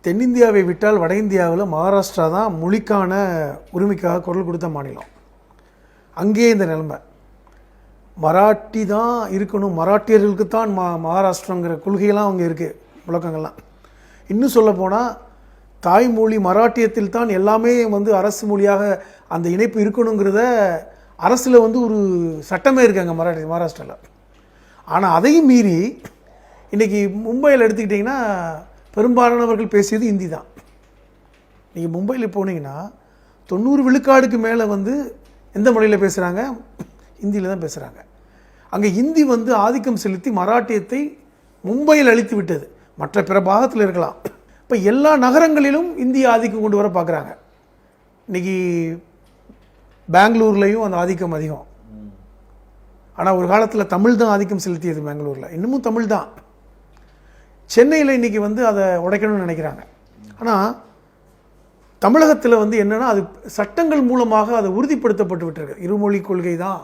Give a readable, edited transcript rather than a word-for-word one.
தென்னிந்தியாவை விட்டால் வட இந்தியாவில் மகாராஷ்டிரா தான் மொழிக்கான உரிமைக்காக குரல் கொடுத்த மாநிலம். அங்கேயே இந்த நிலைமை. மராட்டி தான் இருக்கணும், மராட்டியர்களுக்கு தான் மகாராஷ்டிரங்கிற கொள்கையெல்லாம் அங்கே இருக்குது, முழக்கங்கள்லாம். இன்னும் சொல்லப்போனால் தாய்மொழி மராட்டியத்தில் தான் எல்லாமே அரசு மொழியாக அந்த இணைப்பு இருக்கணுங்கிறத அரசில் ஒரு சட்டமே இருக்காங்க மகாராஷ்டிராவில். ஆனால் அதையும் மீறி இன்றைக்கி மும்பையில் எடுத்துக்கிட்டிங்கன்னா பெரும்பாலானவர்கள் பேசியது ஹிந்தி தான். நீங்கள் மும்பையில் போனீங்கன்னா 90 விழுக்காடுக்கு மேலே எந்த மொழியில் பேசுகிறாங்க? ஹிந்தியில் தான் பேசுகிறாங்க. அங்கே ஹிந்தி ஆதிக்கம் செலுத்தி மராட்டியத்தை மும்பையில் அழித்து விட்டது. மற்ற பிற பாகத்தில் இருக்கலாம். இப்போ எல்லா நகரங்களிலும் இந்திய ஆதிக்கம் கொண்டு வர பார்க்குறாங்க. இன்றைக்கி பெங்களூர்லேயும் அந்த ஆதிக்கம் அதிகம். ஆனால் ஒரு காலத்தில் தமிழ் தான் ஆதிக்கம் செலுத்தியது பெங்களூரில். இன்னமும் தமிழ் தான். சென்னையில் இன்றைக்கி அதை உடைக்கணும்னு நினைக்கிறாங்க. ஆனால் தமிழகத்தில் என்னென்னா அது சட்டங்கள் மூலமாக அதை உறுதிப்படுத்தப்பட்டு விட்டுருக்கு. இருமொழி கொள்கை தான்